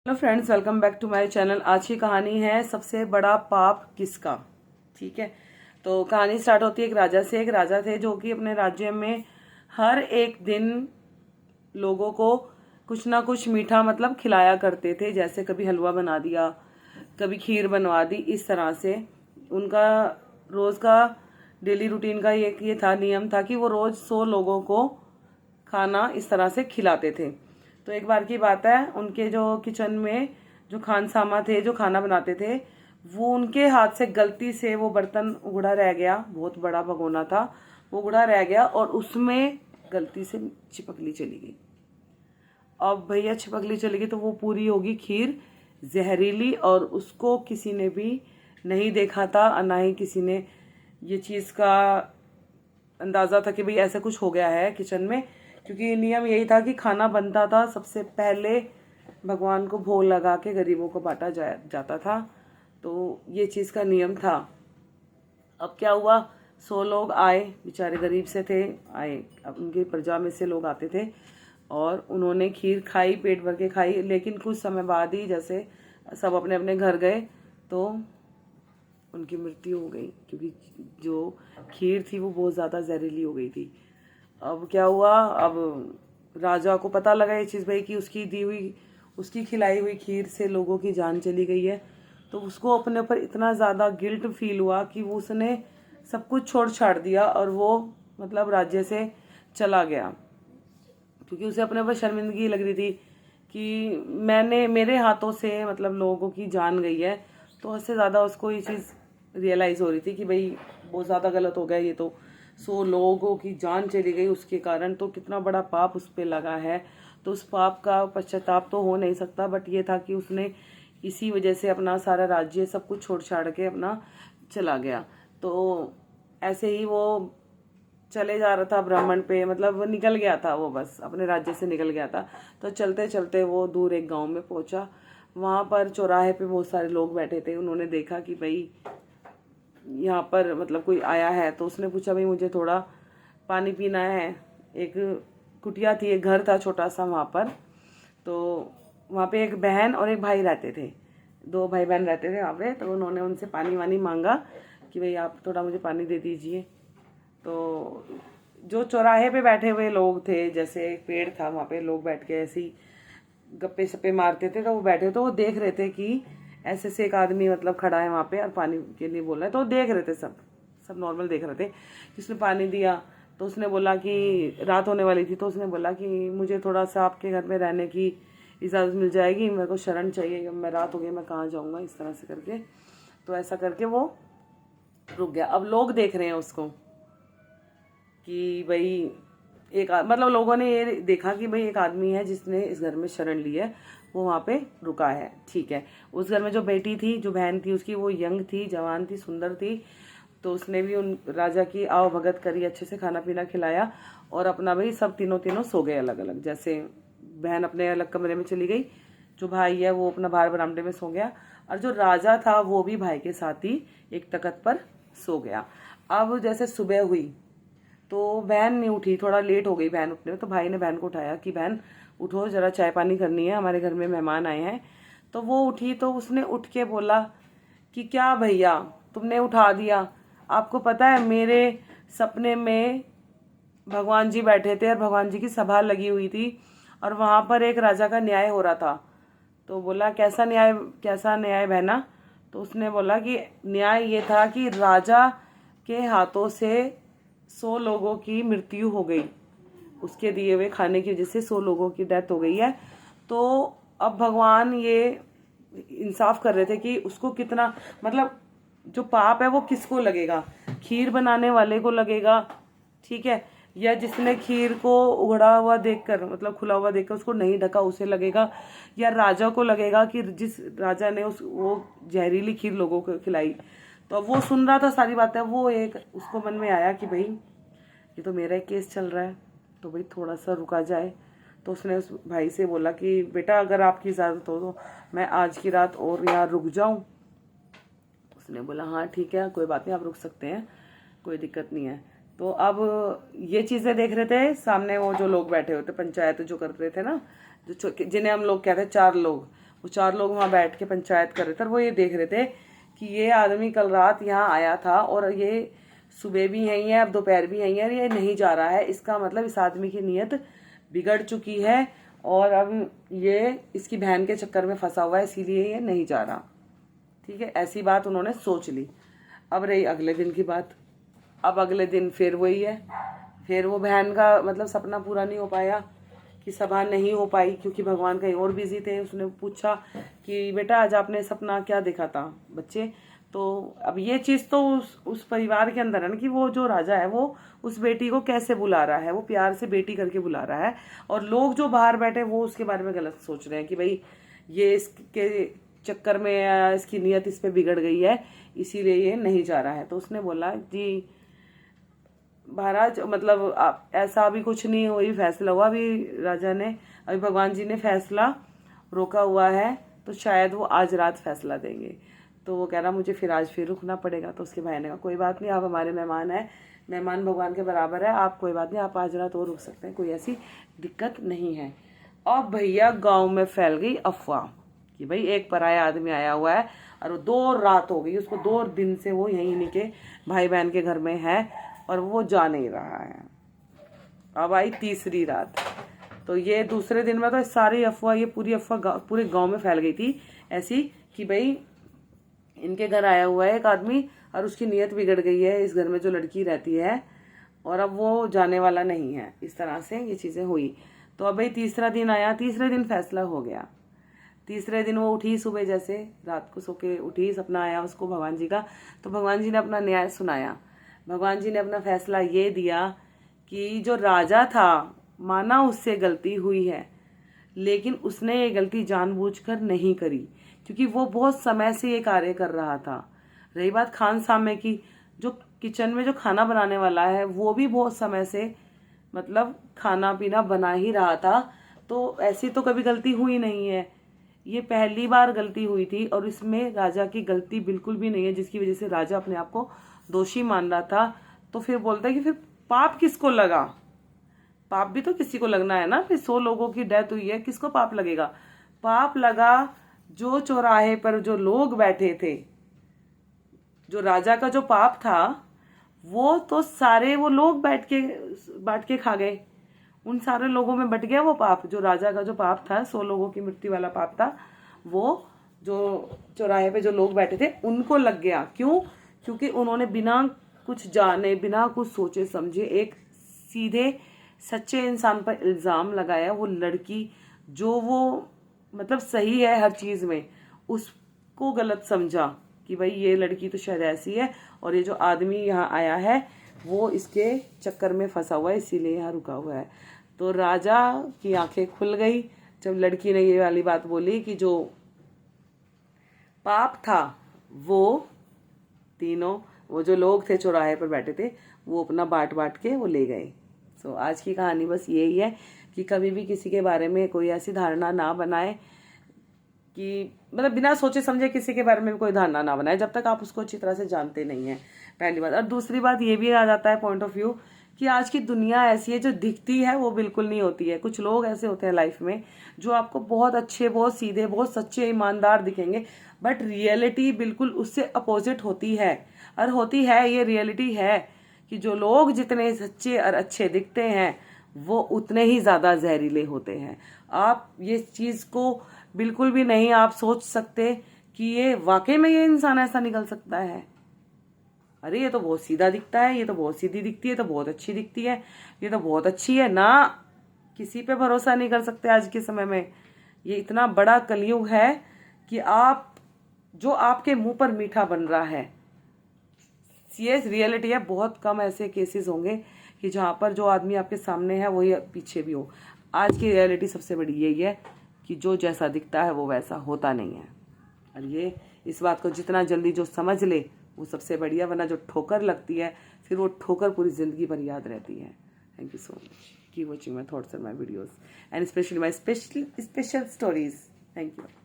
Hello friends, welcome back to my channel. आज की कहानी है सबसे बड़ा पाप किसका। ठीक है, तो कहानी स्टार्ट होती है एक राजा से। एक राजा थे जो कि अपने राज्य में हर एक दिन लोगों को कुछ ना कुछ मीठा मतलब खिलाया करते थे। जैसे कभी हलवा बना दिया, कभी खीर बनवा दी। इस तरह से उनका रोज का डेली रूटीन का ये था, नियम था कि वो रोज 100 लोगों को खाना इस तरह से खिलाते थे। तो एक बार की बात है, उनके जो किचन में जो खानसामा थे, जो खाना बनाते थे, वो उनके हाथ से गलती से वो बर्तन उगड़ा रह गया। बहुत बड़ा भगोना था, वो उगड़ा रह गया और उसमें गलती से छिपकली चली गई। अब भैया छिपकली चली गई तो वो पूरी होगी खीर जहरीली, और उसको किसी ने भी नहीं देखा था और ना ही किसी ने ये चीज़ का अंदाज़ा था कि भाई ऐसा कुछ हो गया है किचन में। क्योंकि नियम यही था कि खाना बनता था, सबसे पहले भगवान को भोग लगा के गरीबों को बांटा जाता था। तो ये चीज़ का नियम था। अब क्या हुआ, 100 लोग आए, बेचारे गरीब से थे, आए। अब उनकी प्रजा में से लोग आते थे और उन्होंने खीर खाई, पेट भर के खाई। लेकिन कुछ समय बाद ही जैसे सब अपने अपने घर गए तो उनकी मृत्यु हो गई, क्योंकि जो खीर थी वो बहुत ज़्यादा जहरीली हो गई थी। अब क्या हुआ, अब राजा को पता लगा ये चीज़ भाई कि उसकी दी हुई, उसकी खिलाई हुई खीर से लोगों की जान चली गई है। तो उसको अपने ऊपर इतना ज़्यादा गिल्ट फील हुआ कि वो उसने सब कुछ छोड़ छाड़ दिया और वो मतलब राज्य से चला गया। क्योंकि उसे अपने ऊपर शर्मिंदगी लग रही थी कि मेरे हाथों से मतलब लोगों की जान गई है। तो उससे ज़्यादा उसको ये चीज़ रियलाइज़ हो रही थी कि भाई बहुत ज़्यादा गलत हो गया ये तो। 100 लोगों की जान चली गई उसके कारण, तो कितना बड़ा पाप उस पर लगा है। तो उस पाप का पश्चाताप तो हो नहीं सकता, बट ये था कि उसने इसी वजह से अपना सारा राज्य सब कुछ छोड़ छाड़ के अपना चला गया। तो ऐसे ही वो चले जा रहा था भ्रमण पे, मतलब वो निकल गया था, वो बस अपने राज्य से निकल गया था। तो चलते चलते वो दूर एक गांव में पहुंचा। वहां पर चौराहे पे बहुत सारे लोग बैठे थे। उन्होंने देखा कि भाई यहाँ पर मतलब कोई आया है। तो उसने पूछा भाई मुझे थोड़ा पानी पीना है। एक कुटिया थी, एक घर था छोटा सा वहाँ पर। तो वहाँ पे एक बहन और एक भाई रहते थे, 2 भाई बहन रहते थे वहाँ पे। तो उन्होंने उनसे पानी वानी मांगा कि भाई आप थोड़ा मुझे पानी दे दीजिए। तो जो चौराहे पे बैठे हुए लोग थे, जैसे एक पेड़ था वहाँ पे, लोग बैठ के ऐसे ही गप्पे सप्पे मारते थे। तो वो बैठे, तो वो देख रहे थे कि ऐसे से एक आदमी मतलब खड़ा है वहाँ पे और पानी के लिए बोल रहा है। तो वो देख रहे थे, सब सब नॉर्मल देख रहे थे। उसने पानी दिया तो उसने बोला कि रात होने वाली थी, तो उसने बोला कि मुझे थोड़ा सा आपके घर में रहने की इजाज़त मिल जाएगी, मेरे को शरण चाहिए, मैं रात हो गई, मैं कहाँ जाऊँगा, इस तरह से करके। तो ऐसा करके वो रुक गया। अब लोग देख रहे हैं उसको कि भाई मतलब लोगों ने ये देखा कि भाई एक आदमी है जिसने इस घर में शरण ली है, वो वहाँ पे रुका है। ठीक है, उस घर में जो बेटी थी, जो बहन थी उसकी, वो यंग थी, जवान थी, सुंदर थी। तो उसने भी उन राजा की आव भगत करी, अच्छे से खाना पीना खिलाया और अपना भाई सब तीनों तीनों सो गए अलग अलग। जैसे बहन अपने अलग कमरे में चली गई, जो भाई है वो अपना बाहर बरामदे में सो गया, और जो राजा था वो भी भाई के साथ ही एक तख्त पर सो गया। अब जैसे सुबह हुई तो बहन नहीं उठी, थोड़ा लेट हो गई बहन उठने में। तो भाई ने बहन को उठाया कि बहन उठो, जरा चाय पानी करनी है, हमारे घर में मेहमान आए हैं। तो वो उठी, तो उसने उठ के बोला कि क्या भैया तुमने उठा दिया, आपको पता है मेरे सपने में भगवान जी बैठे थे और भगवान जी की सभा लगी हुई थी और वहाँ पर एक राजा का न्याय हो रहा था। तो बोला कैसा न्याय, कैसा न्याय बहना। तो उसने बोला कि न्याय ये था कि राजा के हाथों से 100 लोगों की मृत्यु हो गई, उसके दिए हुए खाने की वजह से 100 लोगों की डेथ हो गई है। तो अब भगवान ये इंसाफ कर रहे थे कि उसको कितना मतलब जो पाप है वो किसको लगेगा, खीर बनाने वाले को लगेगा, ठीक है, या जिसने खीर को उगड़ा हुआ देखकर मतलब खुला हुआ देखकर उसको नहीं ढका उसे लगेगा, या राजा को लगेगा कि जिस राजा ने वो जहरीली खीर लोगों को खिलाई। तो अब वो सुन रहा था सारी बातें। वो एक उसको मन में आया कि भाई ये तो मेरा ही केस चल रहा है, तो भाई थोड़ा सा रुका जाए। तो उसने उस भाई से बोला कि बेटा अगर आपकी इजाज़त हो तो मैं आज की रात और यहाँ रुक जाऊँ। उसने बोला हाँ ठीक है, कोई बात नहीं, आप रुक सकते हैं, कोई दिक्कत नहीं है। तो अब ये चीज़ें देख रहे थे सामने वो जो लोग बैठे हुए थे, पंचायत जो कर रहे थे ना, जो जिन्हें हम लोग कहते हैं 4 लोग, वो 4 लोग वहाँ बैठ के पंचायत कर रहे थे और वो ये देख रहे थे कि ये आदमी कल रात यहाँ आया था और ये सुबह भी यहीं है, अब दोपहर भी यहीं है और ये नहीं जा रहा है। इसका मतलब इस आदमी की नीयत बिगड़ चुकी है और अब ये इसकी बहन के चक्कर में फंसा हुआ है, इसीलिए ये नहीं जा रहा। ठीक है, ऐसी बात उन्होंने सोच ली। अब रही अगले दिन की बात। अब अगले दिन फिर वही है, फिर वो बहन का मतलब सपना पूरा नहीं हो पाया कि सभा नहीं हो पाई क्योंकि भगवान कहीं और बिजी थे। उसने पूछा कि बेटा आज आपने सपना क्या देखा था बच्चे। तो अब ये चीज़ तो उस परिवार के अंदर है ना कि वो जो राजा है वो उस बेटी को कैसे बुला रहा है, वो प्यार से बेटी करके बुला रहा है और लोग जो बाहर बैठे वो उसके बारे में गलत सोच रहे हैं कि भाई ये इसके चक्कर में इसकी नीयत इस पे बिगड़ गई है, इसीलिए ये नहीं जा रहा है। तो उसने बोला जी महाराज मतलब ऐसा अभी कुछ नहीं हुई, फैसला हुआ अभी राजा ने, अभी भगवान जी ने फैसला रोका हुआ है तो शायद वो आज रात फैसला देंगे। तो वो कह रहा मुझे फिर आज फिर रुकना पड़ेगा। तो उसके भाई ने कहा कोई बात नहीं, आप हमारे मेहमान हैं, मेहमान भगवान के बराबर है, आप कोई बात नहीं, आप आज रात और रुक सकते हैं, कोई ऐसी दिक्कत नहीं है। और भैया गाँव में फैल गई अफवाह कि भाई एक पराया आदमी आया हुआ है और 2 रात हो गई उसको, 2 दिन से वो यहीं इनके भाई बहन के घर में है और वो जा नहीं रहा है। अब आई तीसरी रात। तो ये दूसरे दिन में तो सारी अफवाह, ये पूरी अफवाह पूरे गांव में फैल गई थी ऐसी कि भाई इनके घर आया हुआ है एक आदमी और उसकी नीयत बिगड़ गई है इस घर में जो लड़की रहती है और अब वो जाने वाला नहीं है। इस तरह से ये चीज़ें हुई। तो अब भाई तीसरा दिन आया, तीसरे दिन फैसला हो गया। तीसरे दिन वो उठी सुबह, जैसे रात को सो के उठी, सपना आया उसको भगवान जी का। तो भगवान जी ने अपना न्याय सुनाया। भगवान जी ने अपना फैसला ये दिया कि जो राजा था माना उससे गलती हुई है, लेकिन उसने ये गलती जानबूझकर नहीं करी क्योंकि वो बहुत समय से ये कार्य कर रहा था। रही बात खान सामे की, जो किचन में जो खाना बनाने वाला है वो भी बहुत समय से मतलब खाना पीना बना ही रहा था। तो ऐसी तो कभी गलती हुई नहीं है, ये पहली बार गलती हुई थी और इसमें राजा की गलती बिल्कुल भी नहीं है, जिसकी वजह से राजा अपने आप को दोषी मान रहा था। तो फिर बोलता है कि फिर पाप किसको लगा? पाप भी तो किसी को लगना है ना। फिर 100 लोगों की डेथ हुई है, किसको पाप लगेगा? पाप लगा जो चौराहे पर जो लोग बैठे थे। जो राजा का जो पाप था वो तो सारे वो लोग बांट के खा गए, उन सारे लोगों में बट गया वो पाप। जो राजा का जो पाप था, 100 लोगों की मृत्यु वाला पाप था, वो जो चौराहे पे जो लोग बैठे थे उनको लग गया। क्यों? क्योंकि उन्होंने बिना कुछ जाने, बिना कुछ सोचे समझे एक सीधे सच्चे इंसान पर इल्ज़ाम लगाया। वो लड़की जो वो मतलब सही है हर चीज़ में, उसको गलत समझा कि भाई ये लड़की तो शायद ऐसी है और ये जो आदमी यहाँ आया है वो इसके चक्कर में फंसा हुआ है, इसीलिए यहाँ रुका हुआ है। तो राजा की आंखें खुल गई जब लड़की ने ये वाली बात बोली कि जो पाप था वो तीनों, वो जो लोग थे चौराहे पर बैठे थे, वो अपना बांट बांट के वो ले गए। सो आज की कहानी बस यही है कि कभी भी किसी के बारे में कोई ऐसी धारणा ना बनाए कि मतलब बिना सोचे समझे किसी के बारे में कोई धारणा ना बनाए जब तक आप उसको अच्छी तरह से जानते नहीं हैं, पहली बात। और दूसरी बात ये भी आ जाता है पॉइंट ऑफ व्यू कि आज की दुनिया ऐसी है, जो दिखती है वो बिल्कुल नहीं होती है। कुछ लोग ऐसे होते हैं लाइफ में जो आपको बहुत अच्छे, बहुत सीधे, बहुत सच्चे, ईमानदार दिखेंगे, बट रियलिटी बिल्कुल उससे अपोजिट होती है। और होती है, ये रियलिटी है कि जो लोग जितने सच्चे और अच्छे दिखते हैं वो उतने ही ज़्यादा जहरीले होते हैं। आप ये चीज़ को बिल्कुल भी नहीं आप सोच सकते कि ये वाकई में ये इंसान ऐसा निकल सकता है। अरे ये तो बहुत सीधा दिखता है, ये तो बहुत सीधी दिखती है, तो बहुत अच्छी दिखती है, ये तो बहुत अच्छी है ना। किसी पे भरोसा नहीं कर सकते आज के समय में। ये इतना बड़ा कलयुग है कि आप जो आपके मुंह पर मीठा बन रहा है, ये रियलिटी है। बहुत कम ऐसे केसेस होंगे कि जहाँ पर जो आदमी आपके सामने है वही पीछे भी हो। आज की रियलिटी सबसे बड़ी यही है कि जो जैसा दिखता है वो वैसा होता नहीं है। और ये इस बात को जितना जल्दी जो समझ ले वो सबसे बढ़िया, वरना जो ठोकर लगती है फिर वो ठोकर पूरी ज़िंदगी भर याद रहती है। Thank you so much. Keep watching my thoughts and my videos and specially my special stories. Thank you.